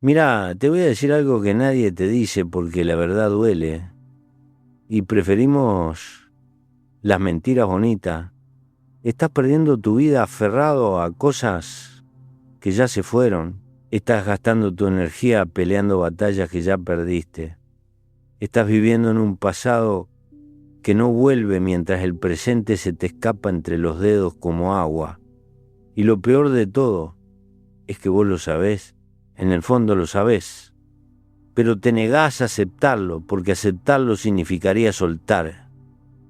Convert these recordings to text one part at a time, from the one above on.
Mirá, te voy a decir algo que nadie te dice porque la verdad duele. Y preferimos las mentiras bonitas. Estás perdiendo tu vida aferrado a cosas que ya se fueron. Estás gastando tu energía peleando batallas que ya perdiste. Estás viviendo en un pasado que no vuelve mientras el presente se te escapa entre los dedos como agua. Y lo peor de todo es que vos lo sabés, en el fondo lo sabés, pero te negás a aceptarlo porque aceptarlo significaría soltar.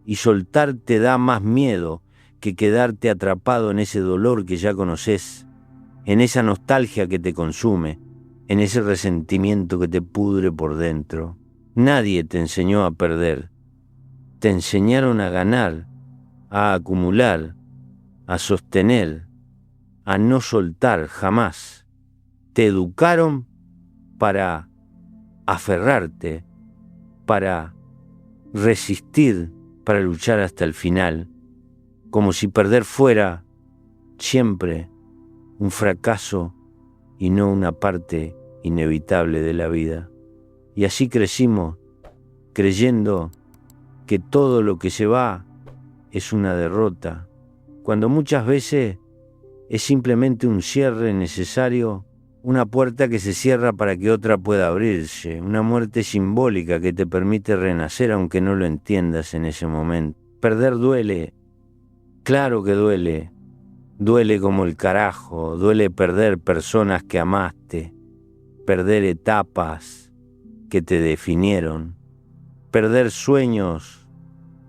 Y soltar te da más miedo que quedarte atrapado en ese dolor que ya conoces, en esa nostalgia que te consume, en ese resentimiento que te pudre por dentro. Nadie te enseñó a perder, te enseñaron a ganar, a acumular, a sostener, a no soltar jamás. Te educaron para aferrarte, para resistir, para luchar hasta el final, como si perder fuera siempre un fracaso y no una parte inevitable de la vida. Y así crecimos, creyendo que todo lo que se va es una derrota, cuando muchas veces es simplemente un cierre necesario, una puerta que se cierra para que otra pueda abrirse, una muerte simbólica que te permite renacer aunque no lo entiendas en ese momento. Perder duele, claro que duele, duele como el carajo, duele perder personas que amaste, perder etapas que te definieron, perder sueños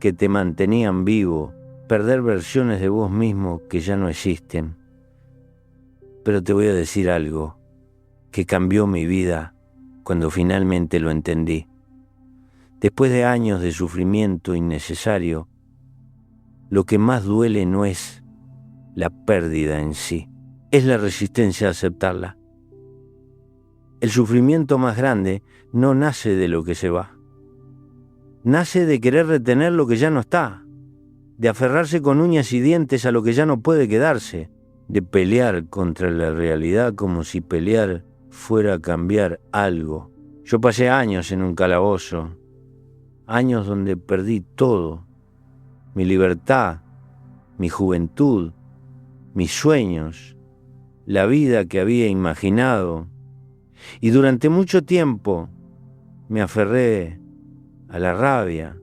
que te mantenían vivo, perder versiones de vos mismo que ya no existen. Pero te voy a decir algo que cambió mi vida cuando finalmente lo entendí. Después de años de sufrimiento innecesario, lo que más duele no es la pérdida en sí, es la resistencia a aceptarla. El sufrimiento más grande no nace de lo que se va, nace de querer retener lo que ya no está, de aferrarse con uñas y dientes a lo que ya no puede quedarse, de pelear contra la realidad como si pelear fuera a cambiar algo. Yo pasé años en un calabozo, años donde perdí todo, mi libertad, mi juventud, mis sueños, la vida que había imaginado. Y durante mucho tiempo me aferré a la rabia,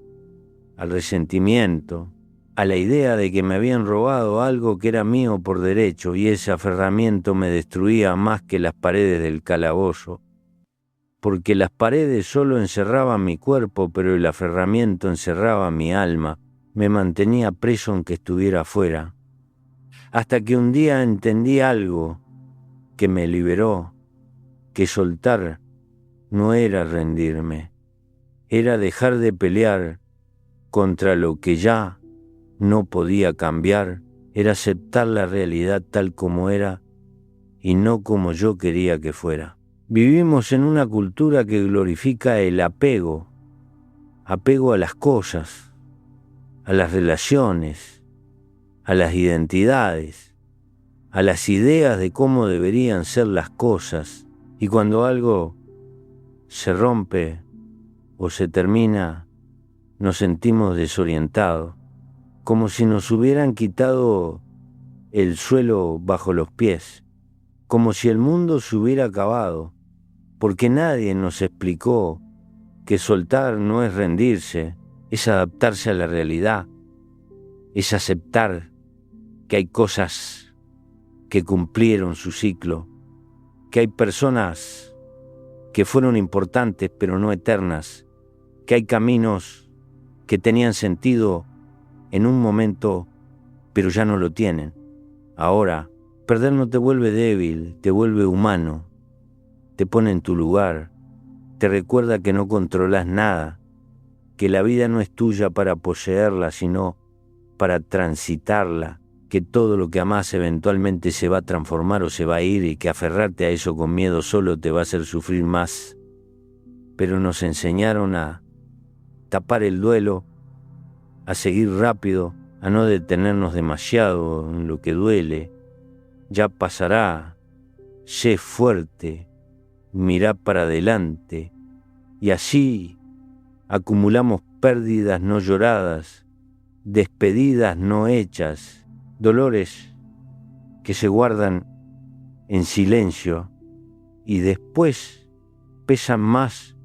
al resentimiento, a la idea de que me habían robado algo que era mío por derecho, y ese aferramiento me destruía más que las paredes del calabozo, porque las paredes solo encerraban mi cuerpo, pero el aferramiento encerraba mi alma, me mantenía preso aunque estuviera afuera, hasta que un día entendí algo que me liberó, que soltar no era rendirme, era dejar de pelear contra lo que ya no podía cambiar, era aceptar la realidad tal como era y no como yo quería que fuera. Vivimos en una cultura que glorifica el apego, apego a las cosas, a las relaciones, a las identidades, a las ideas de cómo deberían ser las cosas, y cuando algo se rompe o se termina, nos sentimos desorientados, como si nos hubieran quitado el suelo bajo los pies, como si el mundo se hubiera acabado, porque nadie nos explicó que soltar no es rendirse, es adaptarse a la realidad, es aceptar que hay cosas que cumplieron su ciclo, que hay personas que fueron importantes pero no eternas, que hay caminos que tenían sentido en un momento pero ya no lo tienen. Ahora, perder no te vuelve débil, te vuelve humano, te pone en tu lugar, te recuerda que no controlas nada, que la vida no es tuya para poseerla, sino para transitarla, que todo lo que amás eventualmente se va a transformar o se va a ir, y que aferrarte a eso con miedo solo te va a hacer sufrir más. Pero nos enseñaron a tapar el duelo, a seguir rápido, a no detenernos demasiado en lo que duele. Ya pasará, sé fuerte, mirá para adelante, y así acumulamos pérdidas no lloradas, despedidas no hechas, dolores que se guardan en silencio y después pesan más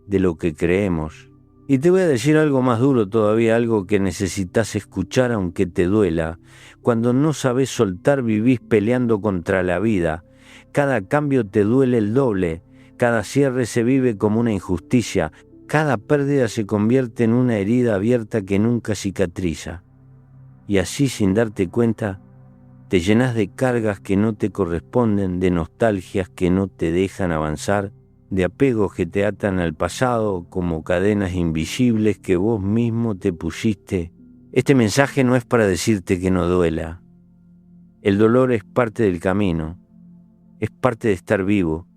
de lo que creemos. Y te voy a decir algo más duro todavía, algo que necesitas escuchar aunque te duela. Cuando no sabes soltar, vivís peleando contra la vida. Cada cambio te duele el doble, cada cierre se vive como una injusticia, cada pérdida se convierte en una herida abierta que nunca cicatriza. Y así, sin darte cuenta, te llenas de cargas que no te corresponden, de nostalgias que no te dejan avanzar, de apegos que te atan al pasado como cadenas invisibles que vos mismo te pusiste. Este mensaje no es para decirte que no duela. El dolor es parte del camino, es parte de estar vivo,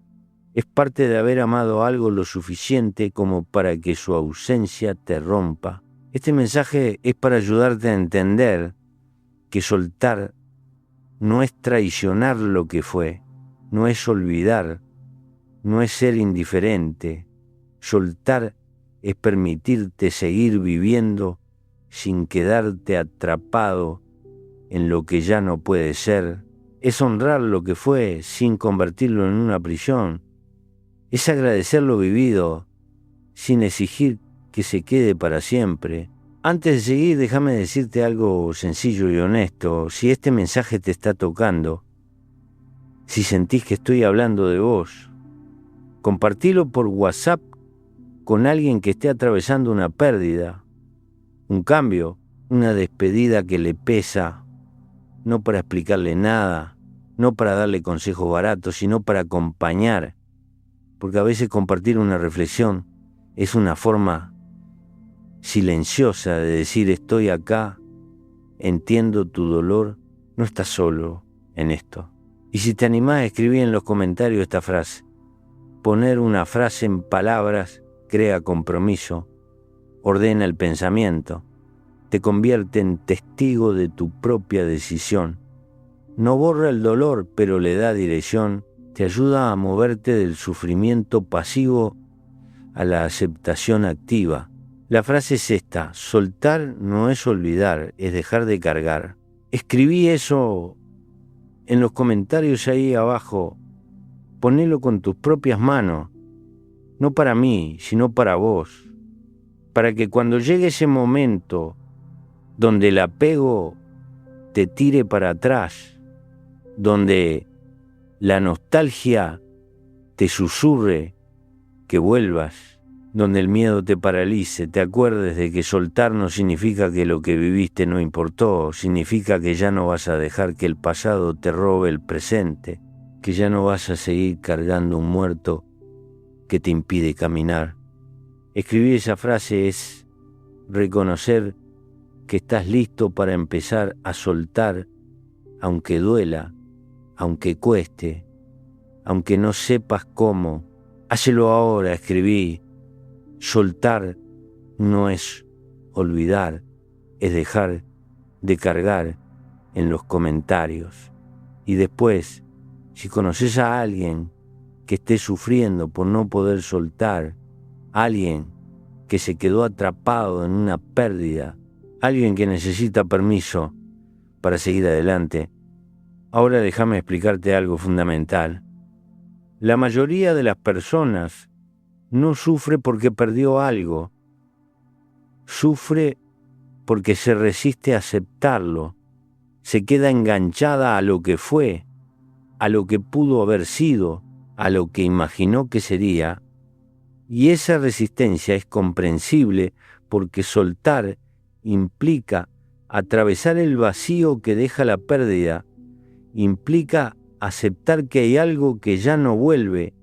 es parte de haber amado algo lo suficiente como para que su ausencia te rompa. Este mensaje es para ayudarte a entender que soltar no es traicionar lo que fue, no es olvidar, no es ser indiferente. Soltar es permitirte seguir viviendo sin quedarte atrapado en lo que ya no puede ser. Es honrar lo que fue sin convertirlo en una prisión. Es agradecer lo vivido sin exigir que se quede para siempre. Antes de seguir, déjame decirte algo sencillo y honesto. Si este mensaje te está tocando, si sentís que estoy hablando de vos, compartilo por WhatsApp con alguien que esté atravesando una pérdida, un cambio, una despedida que le pesa, no para explicarle nada, no para darle consejos baratos, sino para acompañar, porque a veces compartir una reflexión es una forma silenciosa de decir estoy acá, entiendo tu dolor, no estás solo en esto. Y si te animás a escribir en los comentarios esta frase, poner una frase en palabras crea compromiso, ordena el pensamiento, te convierte en testigo de tu propia decisión. No borra el dolor, pero le da dirección, te ayuda a moverte del sufrimiento pasivo a la aceptación activa. La frase es esta: soltar no es olvidar, es dejar de cargar. Escribí eso en los comentarios ahí abajo, ponelo con tus propias manos, no para mí, sino para vos, para que cuando llegue ese momento donde el apego te tire para atrás, donde la nostalgia te susurre que vuelvas, donde el miedo te paralice, te acuerdes de que soltar no significa que lo que viviste no importó, significa que ya no vas a dejar que el pasado te robe el presente, que ya no vas a seguir cargando un muerto que te impide caminar. Escribir esa frase es reconocer que estás listo para empezar a soltar, aunque duela, aunque cueste, aunque no sepas cómo. Hácelo ahora, escribí. Soltar no es olvidar, es dejar de cargar en los comentarios. Y después, si conoces a alguien que esté sufriendo por no poder soltar, alguien que se quedó atrapado en una pérdida, alguien que necesita permiso para seguir adelante, ahora déjame explicarte algo fundamental. La mayoría de las personas no sufre porque perdió algo, sufre porque se resiste a aceptarlo, se queda enganchada a lo que fue, a lo que pudo haber sido, a lo que imaginó que sería, y esa resistencia es comprensible porque soltar implica atravesar el vacío que deja la pérdida, implica aceptar que hay algo que ya no vuelve,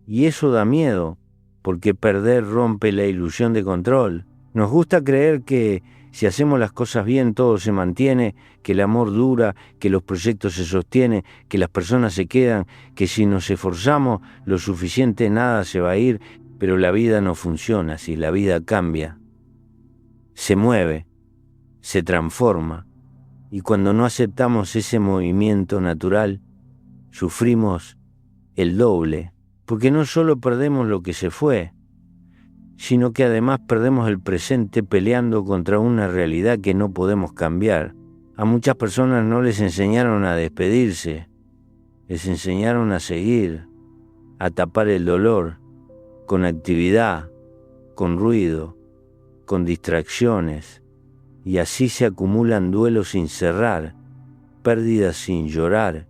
y eso da miedo, porque perder rompe la ilusión de control. Nos gusta creer que si hacemos las cosas bien todo se mantiene, que el amor dura, que los proyectos se sostienen, que las personas se quedan, que si nos esforzamos lo suficiente nada se va a ir, pero la vida no funciona así, la vida cambia, se mueve, se transforma, y cuando no aceptamos ese movimiento natural, sufrimos el doble. porque no solo perdemos lo que se fue, sino que además perdemos el presente peleando contra una realidad que no podemos cambiar. A muchas personas no les enseñaron a despedirse, les enseñaron a seguir, a tapar el dolor, con actividad, con ruido, con distracciones, y así se acumulan duelos sin cerrar, pérdidas sin llorar,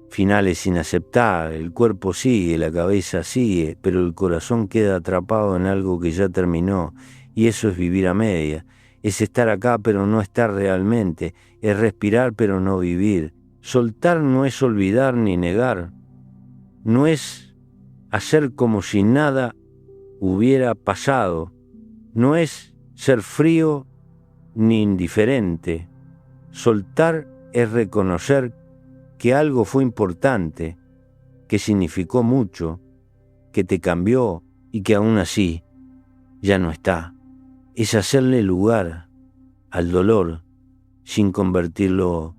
finales sin aceptar. El cuerpo sigue, la cabeza sigue, pero el corazón queda atrapado en algo que ya terminó, y eso es vivir a media. Es estar acá pero no estar realmente, es respirar pero no vivir. Soltar no es olvidar ni negar, no es hacer como si nada hubiera pasado, no es ser frío ni indiferente. Soltar es reconocer que algo fue importante, que significó mucho, que te cambió y que aún así ya no está. Es hacerle lugar al dolor sin convertirlo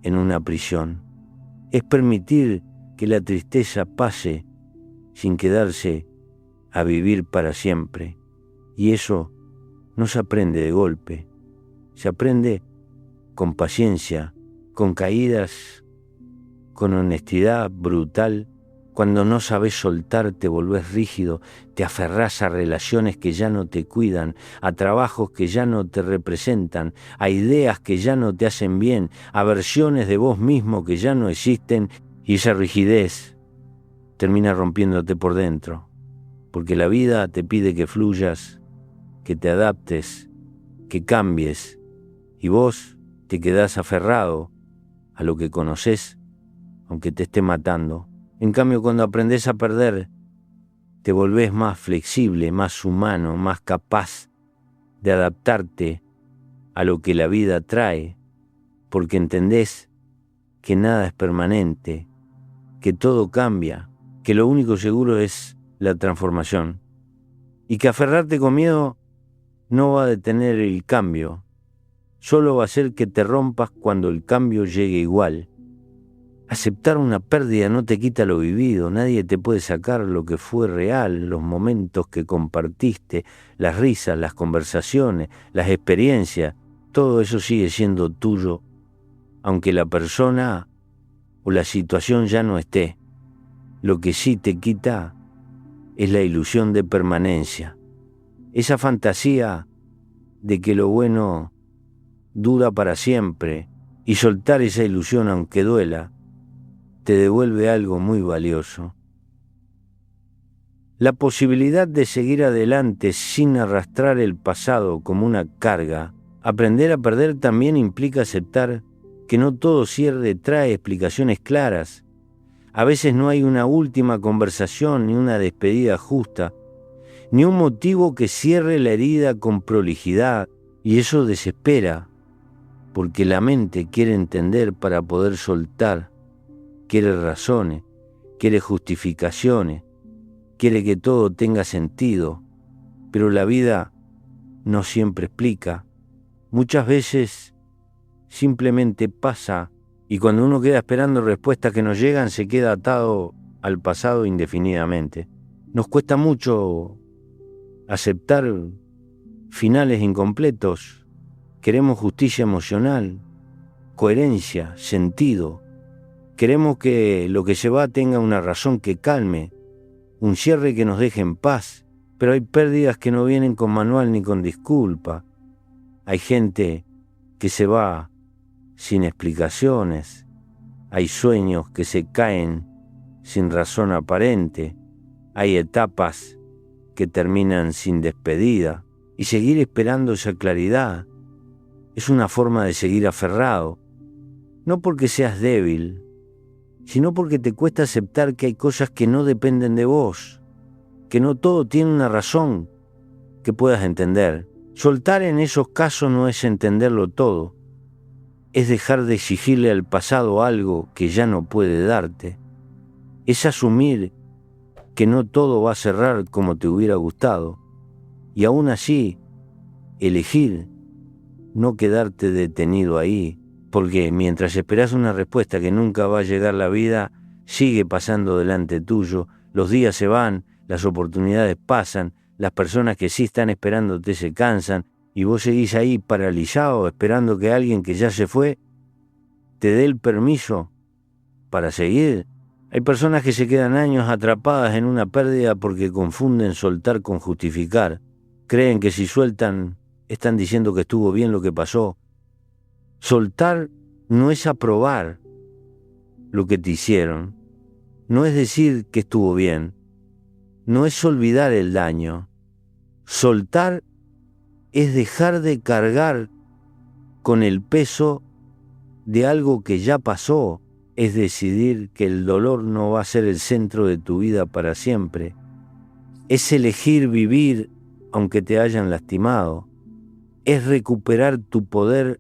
en una prisión. Es permitir que la tristeza pase sin quedarse a vivir para siempre. Y eso no se aprende de golpe, se aprende con paciencia, con caídas, con honestidad brutal. Cuando no sabes soltar, te volvés rígido, te aferrás a relaciones que ya no te cuidan, a trabajos que ya no te representan, a ideas que ya no te hacen bien, a versiones de vos mismo que ya no existen, y esa rigidez termina rompiéndote por dentro, porque la vida te pide que fluyas, que te adaptes, que cambies, y vos te quedás aferrado a lo que conoces, aunque te esté matando. En cambio, cuando aprendés a perder, te volvés más flexible, más humano, más capaz de adaptarte a lo que la vida trae, porque entendés que nada es permanente, que todo cambia, que lo único seguro es la transformación, y que aferrarte con miedo no va a detener el cambio, solo va a hacer que te rompas cuando el cambio llegue igual. Aceptar una pérdida no te quita lo vivido, nadie te puede sacar lo que fue real, los momentos que compartiste, las risas, las conversaciones, las experiencias, todo eso sigue siendo tuyo, aunque la persona o la situación ya no esté. Lo que sí te quita es la ilusión de permanencia, esa fantasía de que lo bueno dura para siempre, y soltar esa ilusión aunque duela, te devuelve algo muy valioso. La posibilidad de seguir adelante sin arrastrar el pasado como una carga. Aprender a perder también implica aceptar que no todo cierre trae explicaciones claras. A veces no hay una última conversación, ni una despedida justa, ni un motivo que cierre la herida con prolijidad, y eso desespera, porque la mente quiere entender para poder soltar. Quiere razones, quiere justificaciones, quiere que todo tenga sentido, pero la vida no siempre explica. Muchas veces simplemente pasa, y cuando uno queda esperando respuestas que no llegan, se queda atado al pasado indefinidamente. Nos cuesta mucho aceptar finales incompletos. Queremos justicia emocional, coherencia, sentido. Queremos que lo que se va tenga una razón que calme, un cierre que nos deje en paz, pero hay pérdidas que no vienen con manual ni con disculpa. Hay gente que se va sin explicaciones, hay sueños que se caen sin razón aparente, hay etapas que terminan sin despedida, y seguir esperando esa claridad es una forma de seguir aferrado, no porque seas débil, sino porque te cuesta aceptar que hay cosas que no dependen de vos, que no todo tiene una razón que puedas entender. Soltar en esos casos no es entenderlo todo, es dejar de exigirle al pasado algo que ya no puede darte, es asumir que no todo va a cerrar como te hubiera gustado, y aún así elegir no quedarte detenido ahí, porque mientras esperás una respuesta que nunca va a llegar, la vida sigue pasando delante tuyo, los días se van, las oportunidades pasan, las personas que sí están esperándote se cansan, y vos seguís ahí paralizado esperando que alguien que ya se fue te dé el permiso para seguir. Hay personas que se quedan años atrapadas en una pérdida porque confunden soltar con justificar. Creen que si sueltan están diciendo que estuvo bien lo que pasó. Soltar no es aprobar lo que te hicieron, no es decir que estuvo bien, no es olvidar el daño. Soltar es dejar de cargar con el peso de algo que ya pasó, es decidir que el dolor no va a ser el centro de tu vida para siempre. Es elegir vivir aunque te hayan lastimado. Es recuperar tu poder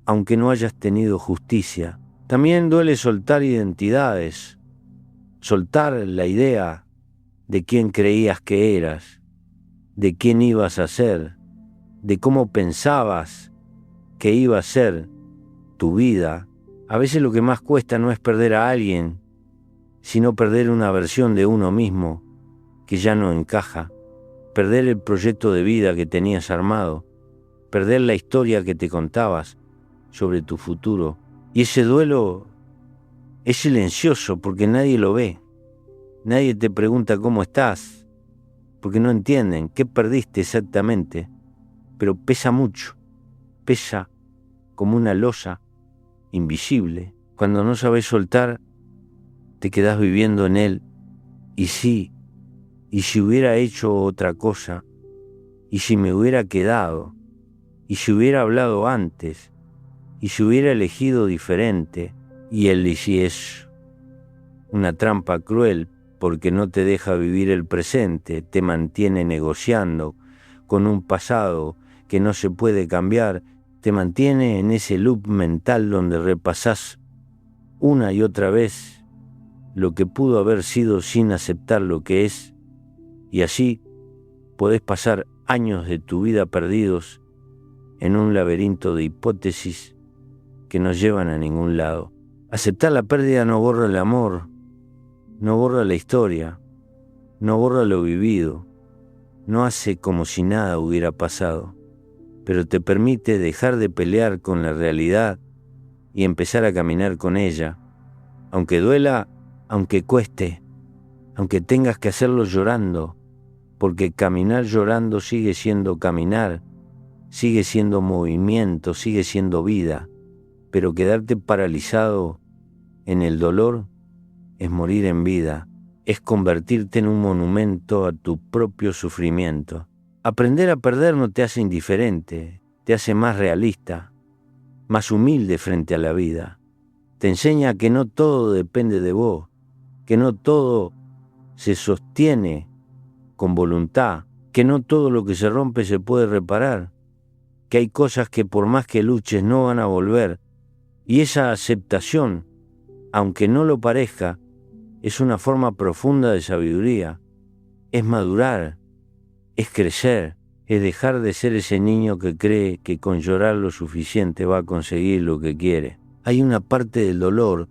aunque no hayas tenido justicia. También duele soltar identidades, soltar la idea de quién creías que eras, de quién ibas a ser, de cómo pensabas que iba a ser tu vida. A veces lo que más cuesta no es perder a alguien, sino perder una versión de uno mismo que ya no encaja, perder el proyecto de vida que tenías armado, perder la historia que te contabas sobre tu futuro. Y ese duelo es silencioso porque nadie lo ve, nadie te pregunta cómo estás, porque no entienden qué perdiste exactamente, pero pesa mucho, pesa como una losa invisible. Cuando no sabes soltar, te quedás viviendo en él. Y si hubiera hecho otra cosa, y si me hubiera quedado, y si hubiera hablado antes, y si hubiera elegido diferente. Y el y si es una trampa cruel porque no te deja vivir el presente, te mantiene negociando con un pasado que no se puede cambiar, te mantiene en ese loop mental donde repasás una y otra vez lo que pudo haber sido sin aceptar lo que es, y así podés pasar años de tu vida perdidos en un laberinto de hipótesis que no llevan a ningún lado. Aceptar la pérdida no borra el amor, no borra la historia, no borra lo vivido, no hace como si nada hubiera pasado, pero te permite dejar de pelear con la realidad y empezar a caminar con ella, aunque duela, aunque cueste, aunque tengas que hacerlo llorando, porque caminar llorando sigue siendo caminar, sigue siendo movimiento, sigue siendo vida, pero quedarte paralizado en el dolor es morir en vida, es convertirte en un monumento a tu propio sufrimiento. Aprender a perder no te hace indiferente, te hace más realista, más humilde frente a la vida. Te enseña que no todo depende de vos, que no todo se sostiene con voluntad, que no todo lo que se rompe se puede reparar, que hay cosas que por más que luches no van a volver. Y esa aceptación, aunque no lo parezca, es una forma profunda de sabiduría, es madurar, es crecer, es dejar de ser ese niño que cree que con llorar lo suficiente va a conseguir lo que quiere. Hay una parte del dolor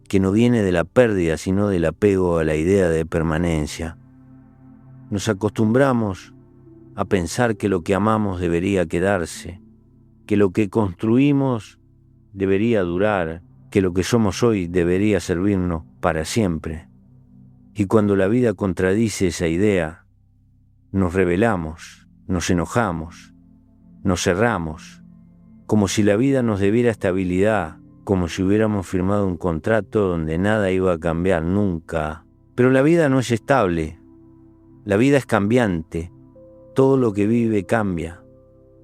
que no viene de la pérdida, sino del apego a la idea de permanencia. Nos acostumbramos a pensar que lo que amamos debería quedarse, que lo que construimos debería durar, que lo que somos hoy debería servirnos para siempre. Y cuando la vida contradice esa idea, nos rebelamos, nos enojamos, nos cerramos, como si la vida nos debiera estabilidad, como si hubiéramos firmado un contrato donde nada iba a cambiar nunca. Pero la vida no es estable, la vida es cambiante, todo lo que vive cambia,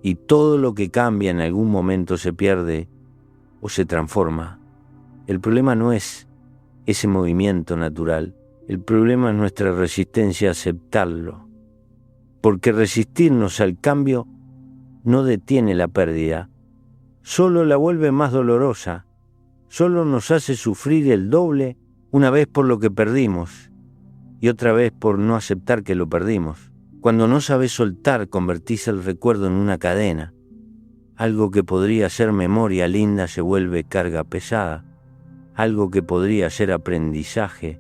y todo lo que cambia en algún momento se pierde o se transforma. El problema no es ese movimiento natural, el problema es nuestra resistencia a aceptarlo, porque resistirnos al cambio no detiene la pérdida, solo la vuelve más dolorosa, solo nos hace sufrir el doble, una vez por lo que perdimos y otra vez por no aceptar que lo perdimos. Cuando no sabes soltar, convertís el recuerdo en una cadena. Algo que podría ser memoria linda se vuelve carga pesada. Algo que podría ser aprendizaje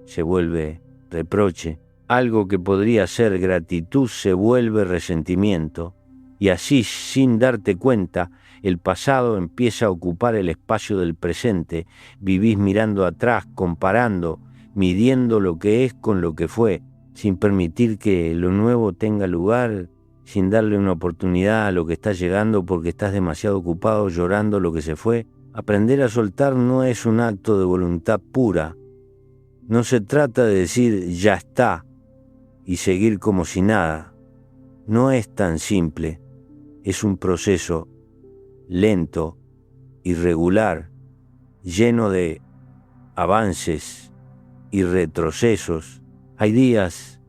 se vuelve reproche. Algo que podría ser gratitud se vuelve resentimiento. Y así, sin darte cuenta, el pasado empieza a ocupar el espacio del presente. Vivís mirando atrás, comparando, midiendo lo que es con lo que fue, sin permitir que lo nuevo tenga lugar, sin darle una oportunidad a lo que está llegando porque estás demasiado ocupado llorando lo que se fue. Aprender a soltar no es un acto de voluntad pura. No se trata de decir ya está y seguir como si nada. No es tan simple. Es un proceso lento, irregular, lleno de avances y retrocesos. Hay días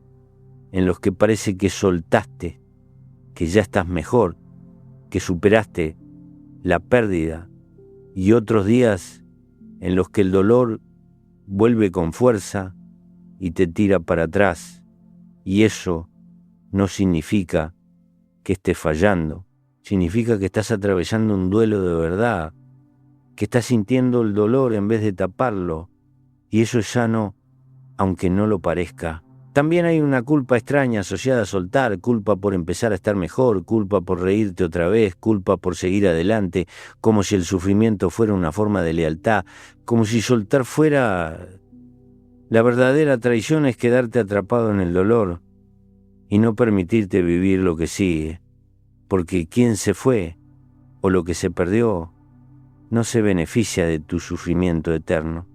en los que parece que soltaste, que ya estás mejor, que superaste la pérdida, y otros días en los que el dolor vuelve con fuerza y te tira para atrás, y eso no significa que estés fallando, significa que estás atravesando un duelo de verdad, que estás sintiendo el dolor en vez de taparlo, y eso es sano, aunque no lo parezca. También hay una culpa extraña asociada a soltar, culpa por empezar a estar mejor, culpa por reírte otra vez, culpa por seguir adelante, como si el sufrimiento fuera una forma de lealtad, como si soltar fuera... La verdadera traición es quedarte atrapado en el dolor y no permitirte vivir lo que sigue, porque quien se fue o lo que se perdió no se beneficia de tu sufrimiento eterno.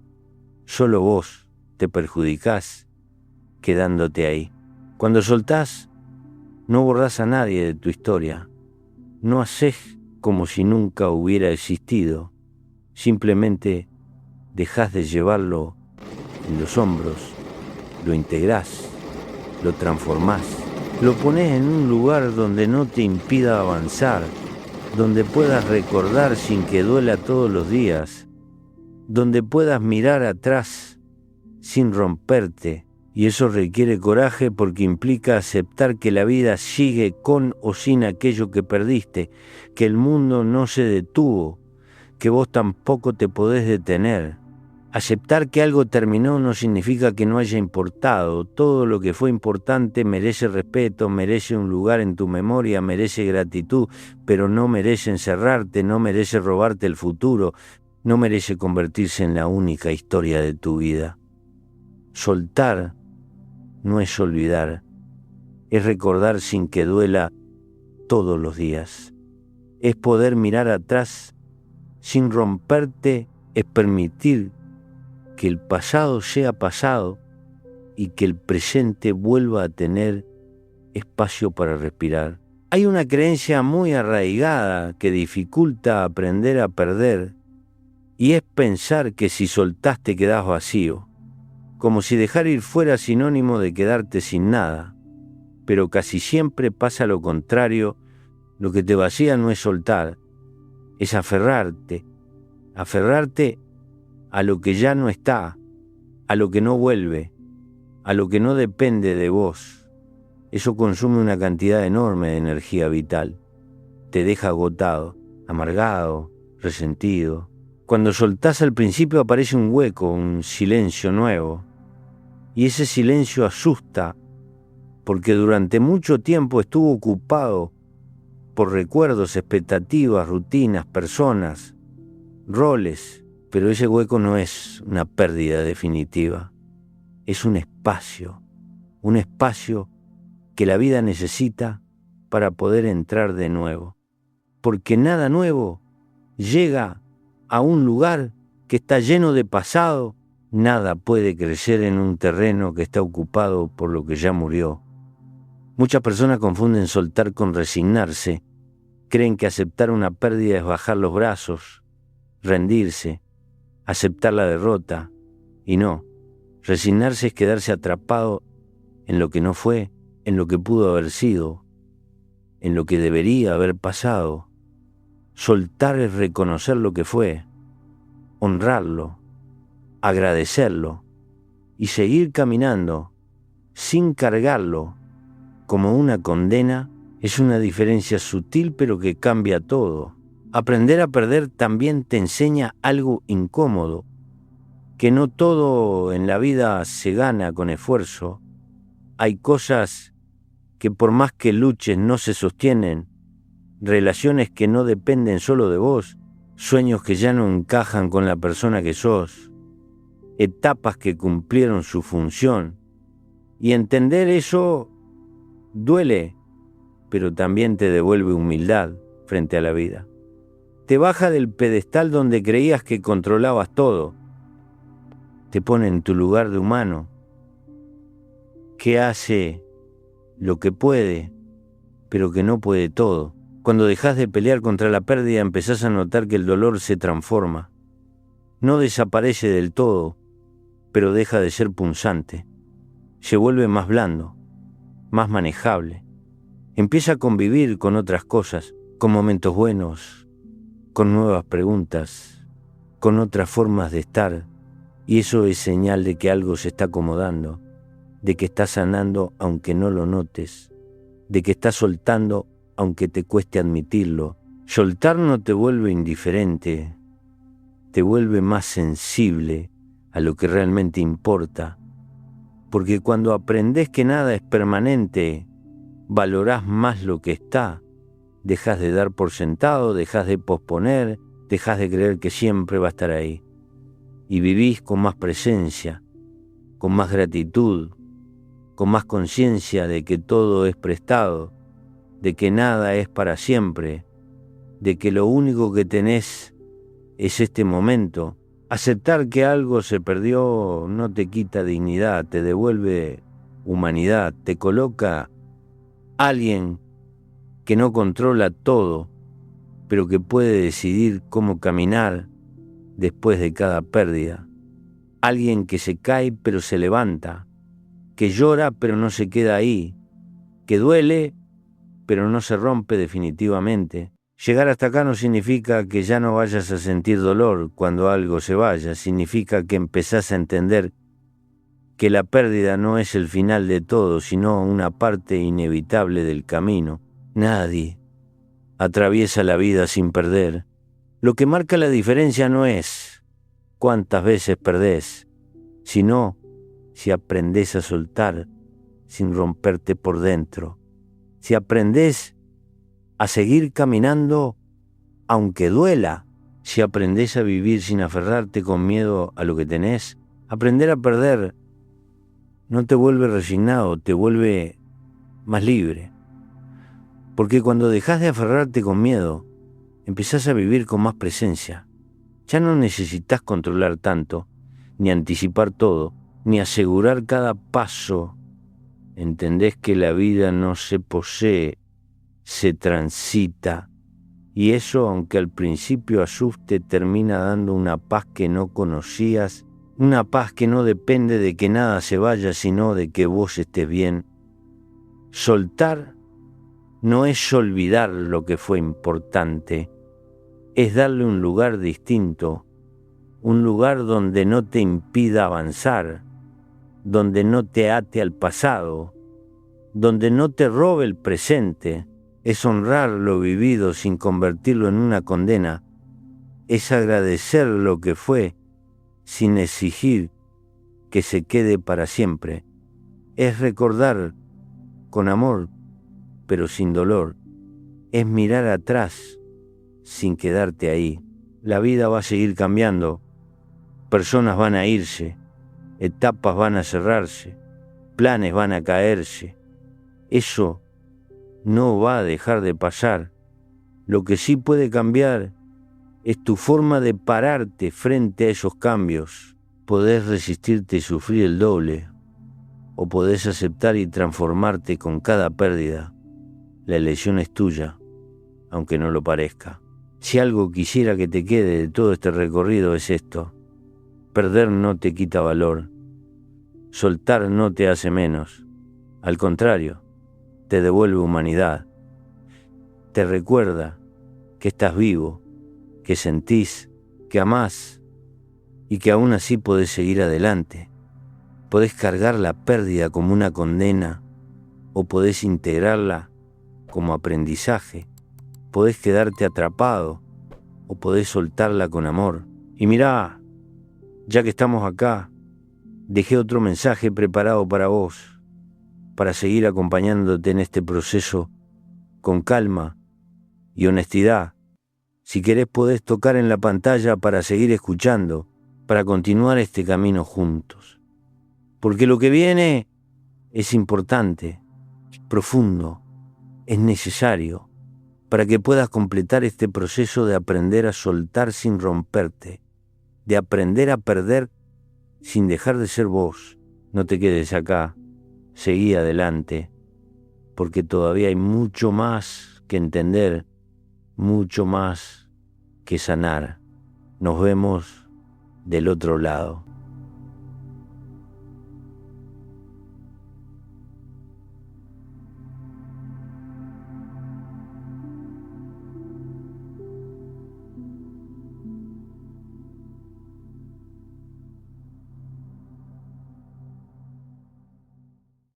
Solo vos te perjudicás quedándote ahí. Cuando soltás, no borrás a nadie de tu historia. No haces como si nunca hubiera existido. Simplemente dejás de llevarlo en los hombros, lo integrás, lo transformás, lo ponés en un lugar donde no te impida avanzar, donde puedas recordar sin que duela todos los días, donde puedas mirar atrás sin romperte. Y eso requiere coraje porque implica aceptar que la vida sigue con o sin aquello que perdiste, que el mundo no se detuvo, que vos tampoco te podés detener. Aceptar que algo terminó no significa que no haya importado. Todo lo que fue importante merece respeto, merece un lugar en tu memoria, merece gratitud, pero no merece encerrarte, no merece robarte el futuro, no merece convertirse en la única historia de tu vida. Soltar no es olvidar, es recordar sin que duela todos los días. Es poder mirar atrás sin romperte, es permitir que el pasado sea pasado y que el presente vuelva a tener espacio para respirar. Hay una creencia muy arraigada que dificulta aprender a perder y es pensar que si soltaste quedás vacío, como si dejar ir fuera sinónimo de quedarte sin nada. Pero casi siempre pasa lo contrario. Lo que te vacía no es soltar, es aferrarte a lo que ya no está, a lo que no vuelve, a lo que no depende de vos. Eso consume una cantidad enorme de energía vital. Te deja agotado, amargado, resentido. Cuando soltás al principio aparece un hueco, un silencio nuevo. Y ese silencio asusta, porque durante mucho tiempo estuvo ocupado por recuerdos, expectativas, rutinas, personas, roles, pero ese hueco no es una pérdida definitiva, es un espacio que la vida necesita para poder entrar de nuevo, porque nada nuevo llega a un lugar que está lleno de pasado. Nada puede crecer en un terreno que está ocupado por lo que ya murió. Muchas personas confunden soltar con resignarse. Creen que aceptar una pérdida es bajar los brazos, rendirse, aceptar la derrota. Y no, resignarse es quedarse atrapado en lo que no fue, en lo que pudo haber sido, en lo que debería haber pasado. Soltar es reconocer lo que fue, honrarlo, agradecerlo y seguir caminando sin cargarlo como una condena. Es una diferencia sutil pero que cambia todo. Aprender a perder también te enseña algo incómodo. que no todo en la vida se gana con esfuerzo. Hay cosas que por más que luches no se sostienen, relaciones que no dependen solo de vos, sueños que ya no encajan con la persona que sos, etapas que cumplieron su función. Y entender eso duele, pero también te devuelve humildad frente a la vida. Te baja del pedestal donde creías que controlabas todo. Te pone en tu lugar de humano, que hace lo que puede, pero que no puede todo. Cuando dejas de pelear contra la pérdida, empezás a notar que el dolor se transforma. No desaparece del todo, pero deja de ser punzante. Se vuelve más blando, más manejable. Empieza a convivir con otras cosas, con momentos buenos, con nuevas preguntas, con otras formas de estar. Y eso es señal de que algo se está acomodando, de que estás sanando aunque no lo notes, de que estás soltando aunque te cueste admitirlo. Soltar no te vuelve indiferente, te vuelve más sensible a lo que realmente importa, porque cuando aprendés que nada es permanente, valorás más lo que está, dejás de dar por sentado, dejás de posponer, dejás de creer que siempre va a estar ahí, y vivís con más presencia, con más gratitud, con más conciencia de que todo es prestado, de que nada es para siempre, de que lo único que tenés es este momento. Aceptar que algo se perdió no te quita dignidad, te devuelve humanidad, te coloca alguien que no controla todo, pero que puede decidir cómo caminar después de cada pérdida. Alguien que se cae pero se levanta, que llora pero no se queda ahí, que duele pero no se rompe definitivamente. Llegar hasta acá no significa que ya no vayas a sentir dolor cuando algo se vaya, significa que empezás a entender que la pérdida no es el final de todo, sino una parte inevitable del camino. Nadie atraviesa la vida sin perder. Lo que marca la diferencia no es cuántas veces perdés, sino si aprendés a soltar sin romperte por dentro. Si aprendés a seguir caminando aunque duela, si aprendés a vivir sin aferrarte con miedo a lo que tenés. Aprender a perder no te vuelve resignado, te vuelve más libre. Porque cuando dejás de aferrarte con miedo, empezás a vivir con más presencia. Ya no necesitas controlar tanto, ni anticipar todo, ni asegurar cada paso. Entendés que la vida no se posee, se transita. Y eso, aunque al principio asuste, termina dando una paz que no conocías, una paz que no depende de que nada se vaya, sino de que vos estés bien. Soltar no es olvidar lo que fue importante, es darle un lugar distinto, un lugar donde no te impida avanzar, donde no te ate al pasado, donde no te robe el presente. Es honrar lo vivido sin convertirlo en una condena, es agradecer lo que fue sin exigir que se quede para siempre, es recordar con amor pero sin dolor, es mirar atrás sin quedarte ahí. La vida va a seguir cambiando, personas van a irse, etapas van a cerrarse, planes van a caerse. Eso no va a dejar de pasar. Lo que sí puede cambiar es tu forma de pararte frente a esos cambios. Podés resistirte y sufrir el doble, o podés aceptar y transformarte con cada pérdida. La elección es tuya, aunque no lo parezca. Si algo quisiera que te quede de todo este recorrido es esto: perder no te quita valor, soltar no te hace menos, al contrario, te devuelve humanidad, te recuerda que estás vivo, que sentís, que amás y que aún así podés seguir adelante. Podés cargar la pérdida como una condena o podés integrarla como aprendizaje. Podés quedarte atrapado o podés soltarla con amor. Y mirá, Ya que estamos acá, dejé otro mensaje preparado para vos, para seguir acompañándote en este proceso con calma y honestidad. Si querés podés tocar en la pantalla para seguir escuchando, para continuar este camino juntos. Porque lo que viene es importante, profundo, es necesario para que puedas completar este proceso de aprender a soltar sin romperte, de aprender a perder sin dejar de ser vos. No te quedes acá, seguí adelante, porque todavía hay mucho más que entender, mucho más que sanar. Nos vemos del otro lado.